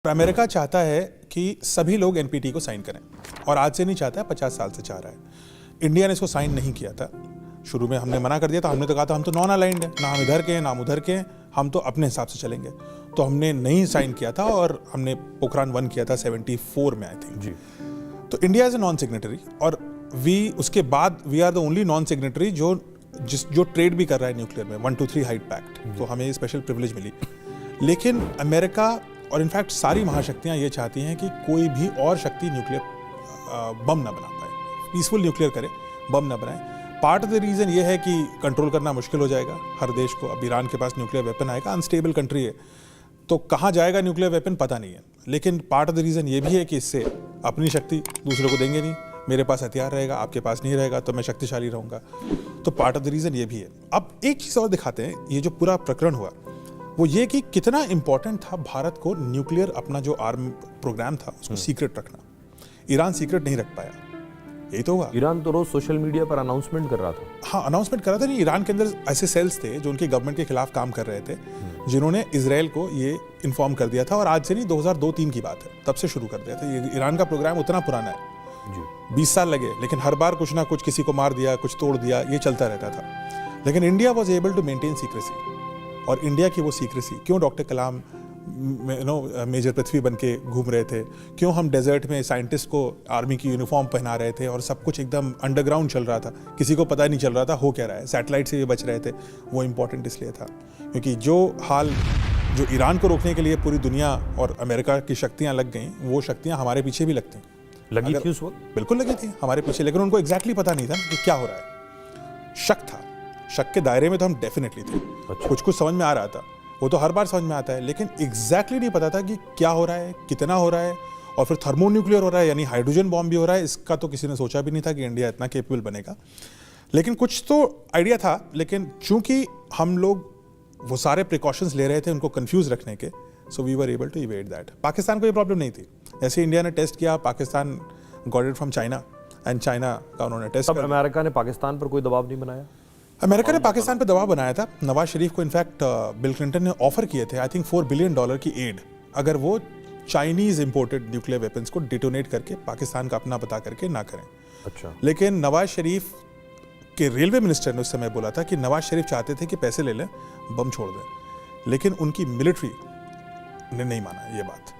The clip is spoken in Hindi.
अमेरिका चाहता है कि सभी लोग एनपीटी को साइन करें और आज से नहीं चाहता है, 50 साल से चाह रहा है। इंडिया ने इसको साइन नहीं किया था। शुरू में हमने मना कर दिया था। हमने तो कहा था हम तो नॉन अलाइंड है, ना हम इधर के हैं ना हम उधर के हैं, हम तो अपने हिसाब से चलेंगे। तो हमने नहीं साइन किया था और हमने पोखरान 1 किया था 74 में आई थिंक जी। तो India is a non signatory और उसके बाद we are the only non signatory जो ट्रेड भी कर रहा है न्यूक्लियर में 1 to 3 हाइट पैक्ट। तो हमें स्पेशल प्रिविलेज मिली। लेकिन अमेरिका और इनफैक्ट सारी महाशक्तियां ये चाहती हैं कि कोई भी और शक्ति न्यूक्लियर बम ना बना पाए, पीसफुल न्यूक्लियर करे, बम ना बनाए। पार्ट ऑफ द रीज़न ये है कि कंट्रोल करना मुश्किल हो जाएगा हर देश को। अब ईरान के पास न्यूक्लियर वेपन आएगा, अनस्टेबल कंट्री है, तो कहाँ जाएगा न्यूक्लियर वेपन पता नहीं है। लेकिन पार्ट ऑफ द रीज़न ये भी है कि इससे अपनी शक्ति दूसरों को देंगे नहीं। मेरे पास हथियार रहेगा, आपके पास नहीं रहेगा, तो मैं शक्तिशाली रहूँगा। तो पार्ट ऑफ द रीज़न ये भी है। अब एक चीज़ और दिखाते हैं, ये जो पूरा प्रकरण हुआ वो ये कि कितना इंपॉर्टेंट था भारत को न्यूक्लियर अपना जो आर्म प्रोग्राम था उसको सीक्रेट रखना। ईरान सीक्रेट नहीं रख पाया, यही तो हुआ। ईरान तो रोज सोशल मीडिया पर अनाउंसमेंट कर रहा था। हाँ, अनाउंसमेंट कर रहा था। नहीं, ईरान के अंदर ऐसे सेल्स थे जो उनकी गवर्नमेंट के खिलाफ काम कर रहे थे, जिन्होंने इजराइल को ये इन्फॉर्म कर दिया था। और आज से नहीं, 2002-3 की बात है, तब से शुरू कर दिया था। ये ईरान का प्रोग्राम उतना पुराना है जी, 20 साल लगे, लेकिन हर बार कुछ ना कुछ, किसी को मार दिया, कुछ तोड़ दिया, ये चलता रहता था। लेकिन India was able to maintain secrecy. और इंडिया की वो सीक्रेसी, क्यों डॉक्टर कलाम मेजर पृथ्वी बन के घूम रहे थे, क्यों हम डेजर्ट में साइंटिस्ट को आर्मी की यूनिफॉर्म पहना रहे थे और सब कुछ एकदम अंडरग्राउंड चल रहा था, किसी को पता नहीं चल रहा था हो क्या रहा है, सैटेलाइट से ये बच रहे थे। वो इम्पोर्टेंट इसलिए था क्योंकि जो ईरान को रोकने के लिए पूरी दुनिया और अमेरिका की शक्तियाँ लग गई, वो शक्तियाँ हमारे पीछे भी लगती लगी थी उस वक्त, बिल्कुल लगी थी हमारे पीछे। लेकिन उनको एग्जैक्टली पता नहीं था कि क्या हो रहा है। शक था, शक के दायरे में तो हम डेफिनेटली थे। अच्छा। कुछ समझ में आ रहा था, वो तो हर बार समझ में आता है, लेकिन एग्जैक्टली नहीं पता था कि क्या हो रहा है, कितना हो रहा है। और फिर थर्मोन्यूक्लियर हो रहा है, यानी हाइड्रोजन बॉम्ब भी हो रहा है। इसका तो किसी ने सोचा भी नहीं था कि इंडिया इतना केपेबल बनेगा। लेकिन कुछ तो आइडिया था। लेकिन चूंकि हम लोग वो सारे प्रिकॉशंस ले रहे थे उनको कंफ्यूज रखने के, so we were able to evade that. Pakistan को ये प्रॉब्लम नहीं थी। जैसे इंडिया ने टेस्ट किया, Pakistan got it from China and China का उन्होंने टेस्ट किया। अमेरिका ने पाकिस्तान पर कोई दबाव नहीं बनाया? अमेरिका ने पाकिस्तान पर दबाव बनाया था। नवाज शरीफ को इनफैक्ट बिल क्लिंटन ने ऑफर किए थे, आई थिंक $4 बिलियन की एड, अगर वो चाइनीज इंपोर्टेड न्यूक्लियर वेपन्स को डिटोनेट करके पाकिस्तान का अपना बता करके ना करें। अच्छा। लेकिन नवाज शरीफ के रेलवे मिनिस्टर ने उस समय बोला था कि नवाज शरीफ चाहते थे कि पैसे ले लें, बम छोड़ दें, लेकिन उनकी मिलिट्री ने नहीं माना ये बात।